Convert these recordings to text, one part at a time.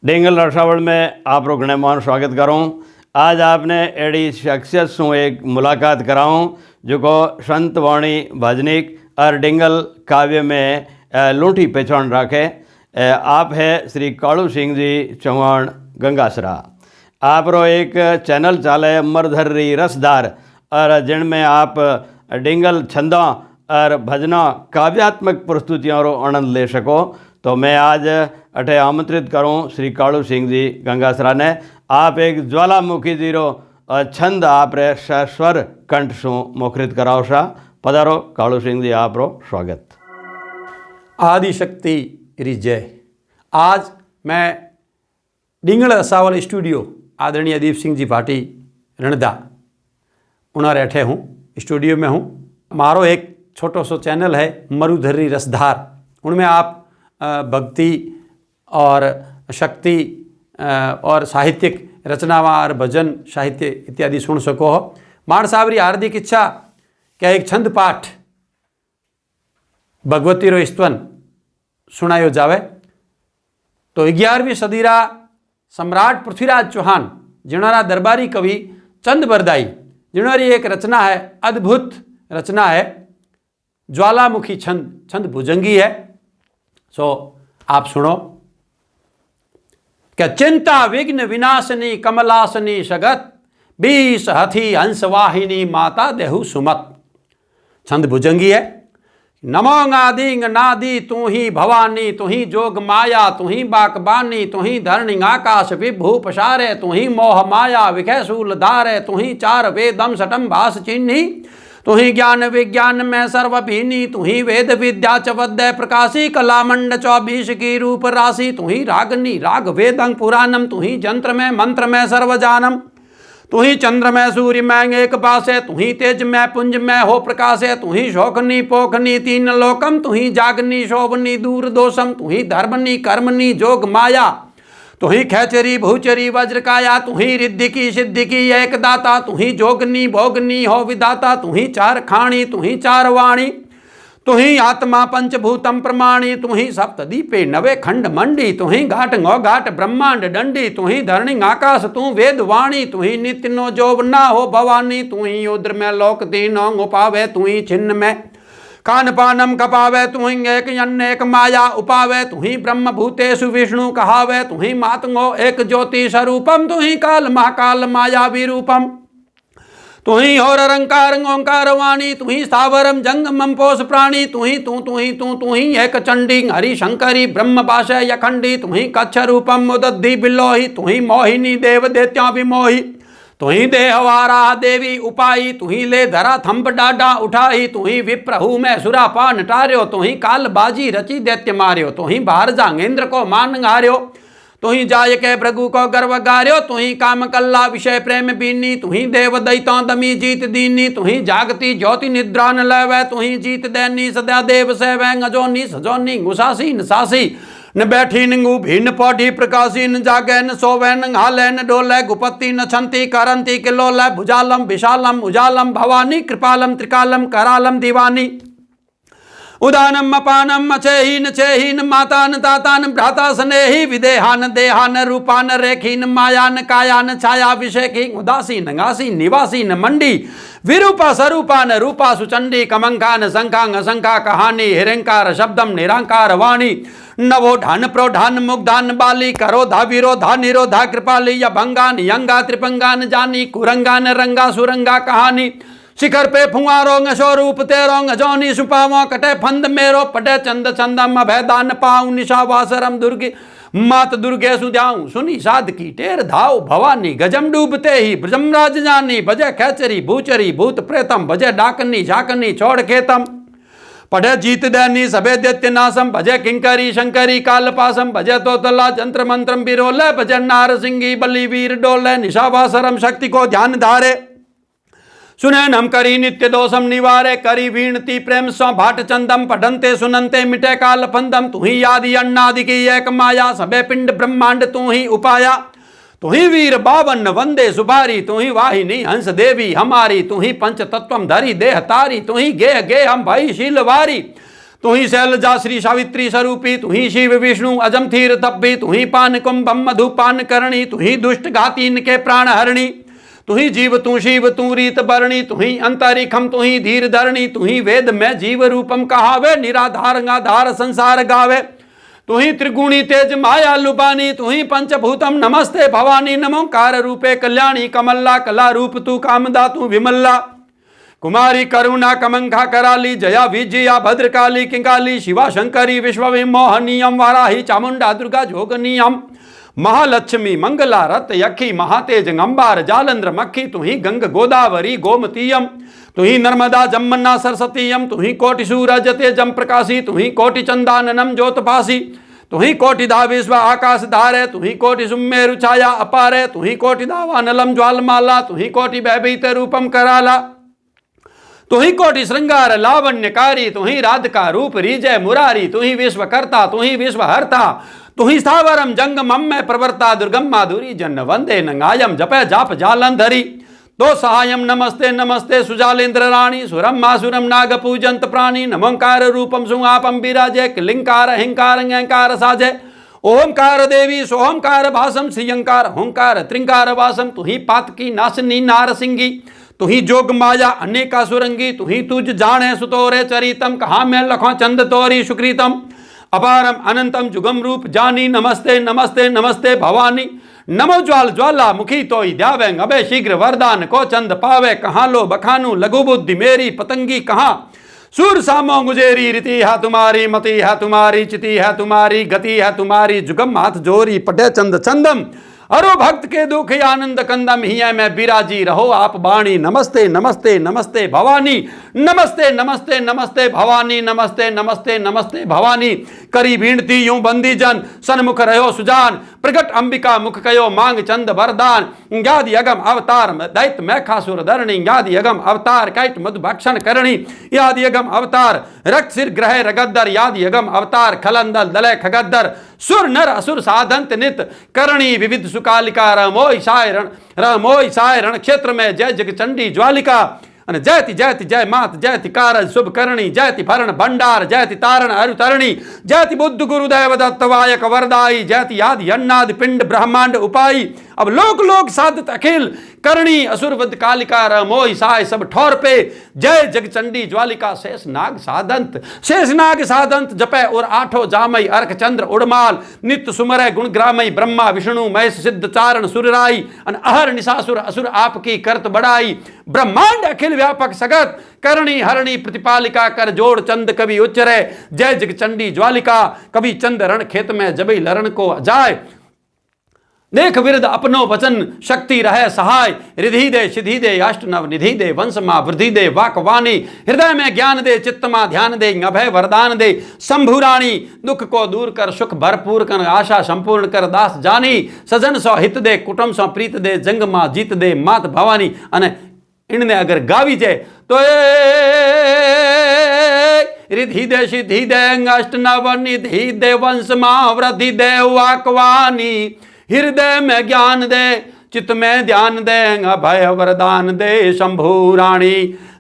Dangle रसावल में आप रोकने मान स्वागत करूँ। आज आपने एडी शख्सियत से एक मुलाकात कराऊँ जो को संत वाणी भजनिक और डेंगल काव्य में लूठी पहचान रखे। आप है श्री कालू सिंह जी चौहान गंगासरा। आप रो एक चैनल चाले मरधरी रसदार और जिनमें आप डेंगल छंदा और भजना काव्यात्मक प्रस्तुतियों रो आनंद ले सको। तो मैं आज अठे आमंत्रित करूं श्री कालू सिंह जी गंगासरा ने। आप एक ज्वालामुखी जी रो छंद आप रे स्वर कंठ सु मुखरित कराओ सा। पधारो कालू सिंह जी, आप रो स्वागत। आदिशक्ति री जय। आज मैं डिंगल रसावल स्टूडियो आदरणीय दीप सिंह जी भाटी रणदा उन्हें बैठे हूँ, स्टूडियो में हूँ। मारो एक छोटो सो चैनल है मरुधरी रसधार, उनमें आप भक्ति और शक्ति और साहित्यिक रचनावां और भजन साहित्य इत्यादि सुन सको हो। माण साहब री हार्दिक इच्छा क्या एक छंद पाठ भगवती रो स्तवन सुनायो जावे। तो 11वीं सदीरा सम्राट पृथ्वीराज चौहान जिन्होंने दरबारी कवि चंद बरदाई जिन्होंने एक रचना है, अद्भुत रचना है, ज्वालामुखी छंद, छंद भुजंगी है। सो आप सुनो। क्या चिंता विघ्न विनाशनी कमलासनी सगत 20 हथी हंसवाहिनी माता देहु सुमत। छंद भुजंगी है। नमो नादिंग नादी तू ही भवानी, तू ही जोग माया, तू ही बाकबानी, तू ही धरणी आकाश विभू पसारे, तू ही मोह माया विखे शूल धारे, तू ही चार वेदम सटम भास चिन्ही, तू ही ज्ञान विज्ञान में सर्वभीनी, तू ही वेद विद्या चवद्य प्रकाशी, कलामंड 24 की रूप राशि, तू ही रागनी राग वेदंग पुराणम, तू ही जंत्र में मंत्र में सर्वजानम, तू ही चंद्र में सूर्य में एक पासे, तू ही तेज में पुंज में हो प्रकाशे, तू ही शोकनी पोखनी 3 लोकम, तू ही जागनी शोभनी दूर दोषम, तू ही धर्मनी कर्मनी जोग माया, तू ही खेचरी भूचरी वज्रकाया, तू ही रिद्धि की सिद्धि की एक दाता, तू ही जोगनी भोगनी हो विदाता, तू ही 4 खाणी, तू ही 4 वाणी, तू ही आत्मा पंचभूतम प्रमाणी, तू ही सप्तदीपे 9 खंड मंडी, तू ही घाट गो घाट ब्रह्मांड डंडी, तू ही धरणी आकाश तू वेद वाणी, तू ही नित्य नो जोब ना हो भवानी, तू ही उद्र में लोक तीनों उपावे, तू ही छिन्न में कान पानम कपावे, तू ही एक अनेक माया उपावे, तू ही ब्रह्म भूतेषु विष्णु कहावे, तू ही मातंगो एक ज्योति स्वरूपम, तू ही काल महाकाल माया विरूपम, तू ही और अरंकार ओंकार वाणी, तू ही स्थावरम जंगमम पोष प्राणी, तू ही तू ही एक चंडी हरि शंकरी ब्रह्म भाषय यखंडी, तू ही कच्छ रूपम उदद्धि बिलोही, तू ही मोहिनी देव देत्या विमोही, तू ही देहवारा देवी उपाई, तू ही ले धरा थंप डाडा उठाई, तू ही विप्रहु में सुरापा नटार्यो, तू ही काल बाजी रची दैत्य मार्यो, तू ही बाहर जांगेंद्र को मान गार्यो, तू ही जाय के भृगु को गर्व गार्यो, तू ही काम कल्ला विषय प्रेम बीनी, तू ही देव दैता दमी जीत दीनी, तू ही जागती ज्योति निद्रा न लैवै, तू ही जीत दैनी सदा देव सेवै, अजोनी सजोनी गुसासी नसासी न बैठी निंगू भिन्न पौधी प्रकाशी, न जागे न सोवे न हाले न डोले, गुपति न छंती करंती किलोले, भुजालम विशालम उजालम भवानी, कृपालम त्रिकालम करालम दीवानी, उदानम अपानम अचेहीन चेहीन मातान तातान भ्राता स्नेही, विदेहान देहान रूपान रेखीन मायान कायान छाया विषेकी, उदासीन गासी निवासीन मंडी, विरूपा स्वरूपान रूपा सुचंडी, कमंकान शंखांग शंखा कहानी, हिरंकार शब्दम निरंकार वाणी, नवो ढान प्रोढान मुग्धान बाली, करोधा विरोधा निरोधा कृपाली, यभंगान यंगा त्रिपंगान जानी, कुरंगान रंगा सुरंगा कहानी, शिखर पे फुआरोंग स्वरूप तेरोंग जोनी सुपावो, कटे फंद मेरो पटे चंद चंदम अभयदान पाऊं, निशा वासरम दुर्गे मात दुर्गे सुध्याऊं, सुनी साध की टेर धाव भवानी, गजम डूबते ही ब्रह्मराज जानी, बजे खेचरी भूचरी भूत प्रेतम, बजे डाकनी झाकनी छोड़ खेतम, पढ़े जीत दैनी सबे दैत्य नासम, भजे किंकरी शंकरी कालपासम, भजे तोतला जंत्र मंत्रम बिरोले, भजे नार सिंगी बलि वीर डोले, निशावासरम शक्ति को ध्यान धारे, सुने नम करी नित्य दोषम निवारे, करी वीणती प्रेम स्व भाट चंदम, पढ़नते सुनंते मिटे काल फंदम, तू ही आदि अन्नादि की एक माया, सबे पिंड ब्रह्मांड तू ही उपाया, तू ही वीर बावन वंदे सुबारी, तू ही वाहिनी हंस देवी हमारी, तू ही पंच तत्वम धरी देह तारी, तू ही गेह गे हम भाई शीलवारी, तुही शैलजा श्री सावित्री स्वरूपी, तुही शिव विष्णु अजम थीर तब्बी, तुही पान कुंभम मधुपान करणी, तुही दुष्ट घातीन के प्राण हरणी, तुही जीव तू शिव तू रीत बरणी, तुही अंतरिखम तुही धीर धरणी, तुही वेद में जीव रूपम कहावे, निराधार गाधार संसार गावे, तुही त्रिगुणी तेज माया लुबानी, तुही पंचभूतम नमस्ते भवानी, नमोकार रूपे कल्याणी, कमल्ला कला रूप तू कामदा तू विमल्ला, कुमारी करुणा कमंखा कराली, जया विजया भद्रकाली किंकाली, शिवा शंकरी विश्व विमोहनीयम, वाराही चामुंडा दुर्गा जोगनीयम, महालक्ष्मी मंगला रत यखी, महातेज अंबार जालंध्र मक्खी, तुही गंग गोदावरी गोमतीयम, तुही नर्मदा जमुना सरस्वतीयम, तुही कोटि सूरज तेजम प्रकाशी, तुही कोटि चंदाननम ज्योतपासी, तुही कोटिधा विश्व आकाश धारे, तुही कोटि सुमेरु छाया अपारे, तुही कोटि दावानलम ज्वालमाला, तुही कोटि भयभीत रूपम कराला, तुही कोटि श्रृंगार लावण्यकारी, तुही राधिका रूप रीजय मुरारी, तुही विश्वकर्ता तुही विश्वहर्ता, तुही स्थावरम जंगमम में प्रवर्ता, दुर्गम माधुरी जन वंदे नंगायम, जपे जाप जालंधरी, तो सहायम नमस्ते नमस्ते सुजालेन्द्र राणी, सुरम मासुरम नाग पूजंत प्राणी, नमोकार रूपम सुआपम विराजे, क्लिंकार हिंकार अहंकार साजे, ओमकार देवी सोमकार भासम, श्रीयंकार होंकार त्रिंकार वासम, तुही पातकी नासनी नारसिंगी, तुही जोग माया अनेका सुरंगी, तुही तुझ जाने सुतोरे चरितम, कहा मैं लखों चंद तोरी सुकृतम, अपारम अनंतम जुगम रूप जानी, नमस्ते नमस्ते नमस्ते भवानी, नमो ज्वाल ज्वाला मुखी तोई ध्यावें, अबे शीघ्र वरदान को चंद पावे, कहाँ लो बखानू लघु बुद्धि मेरी पतंगी, कहाँ सूर सामो गुजेरी, रीति है तुम्हारी मति है तुम्हारी, चिति है तुम्हारी गति है तुम्हारी, जुगम हाथ जोरी पटे चंद चंदम, अरो भक्त के दुख आनंद कंदम, हिया में बिराजी रहो आप बाणी, नमस्ते नमस्ते नमस्ते भवानी, नमस्ते नमस्ते नमस्ते भवानी, नमस्ते नमस्ते नमस्ते भवानी, करी भीणती यूं बंदी जन, सन्मुख रहो सुजान, प्रगट अंबिका मुख कयो मांग चंद वरदान, ज्ञादि अगम अवतार दैत मैखासुर धरणी, ज्ञादि अगम अवतार कैट मधु भक्षण करणी, यादि अगम अवतार रक्त सिर ग्रह रगद्दर, यादि अगम अवतार खलंदल दलय खगद्दर, सुर नर असुर साधंत नित करणी, विविध सुकालिका रमोय सायरण क्षेत्र में जय जग चंडी ज्वालिका, અને જયતિ જયતિ જય માત જયતિ कारज शुभ करणी, जयति भरण भंडार जयति तारण अरुतरणी, जयति बुद्ध गुरुदेव दत्तवायक वरदाई, जयति आदि अन्नादि पिंड ब्रह्मांड उपाई, अब लोक लोक साधत अखिल करणी, असुरवद कालिका रमोय साय सब ठौर पे, जय जगचंडी ज्वालिका शेष नाग साधंत जपे और आठो जामई अर्क चंद्र उड़माल, नित्य सुमरय गुण ग्रामई, ब्रह्मा विष्णु महेश सिद्ध चारण सुरराई, अन अहर निशासुर असुर आपकी करत बड़ाई, ब्रह्मांड अखिल व्यापक सगत करणी हरणी प्रतिपालिका, कर जोड़ चंद कवि उच्चरे, जय जगचंडी ज्वालिका, कवि चंद रण खेत में जबई लरण को जाय, देख विरद अपनो वचन शक्ति रहे सहाय, रिधि दे सिद्धि दे अष्ट नव निधि दे, वंश मा वृद्धि दे वाकवाणी, हृदय में ज्ञान दे चित्त मा ध्यान दे, अभय वरदान दे शंभुराणी, दुख को दूर कर सुख भरपूर कर, आशा संपूर्ण कर दास जानी, सजन सौ हित दे कुटुंब सौ प्रीत दे, जंग मा जीत दे मात भवानी, अने इनने अगर गावी जाए तो रिधि दे सिद्धि दे अष्ट नव निधि दे, वंश मा वृद्धि दे वाकवानी, हृदय में ज्ञान दे चित्त में ध्यान दे, अभय वरदान दे शंभु रानी,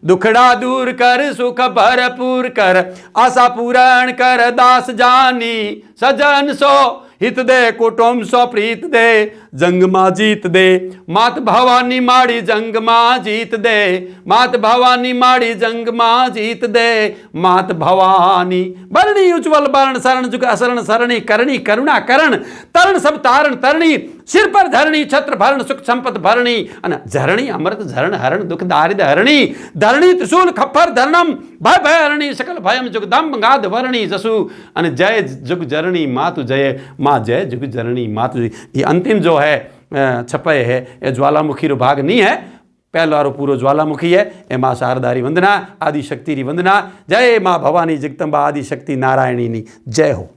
दुखड़ा दूर कर सुख भरपूर कर, आशा पूर्ण कर दास जानी, सजन सो हित दे कुटुंब सो प्रीत दे, जंग मा जीत दे, मात भवानी माड़ी जंग मा जीत दे, मात भवानी माड़ी जंग मा जीत दे, मात भवानी, बरणी उज्ज्वल बरण शरण जुग असरण सरणी, करणी करुणा करण तरण सब तारण तरणी, सिर पर धरणी छत्र भरण सुख संपत भरणी, अन झरणी अमृत झरण हरण दुख दारिद हरणी, धरणी त्रिशूल खप्पर धरणम भय भय हरणी, सकल भयम जुगदम गाद वरणी जसु, अन जय जुग जरणी मातु जय, माँ जय जुग जरणी मातु। ये अंतिम जो है छपय है ये ज्वालामुखी रो भाग नहीं है, पहला रो पूरो ज्वालामुखी है, ए माँ शारदा री वंदना, आदि शक्ति री वंदना, जय माँ भवानी जगदम्बा आदि शक्ति नारायणी नी जय हो।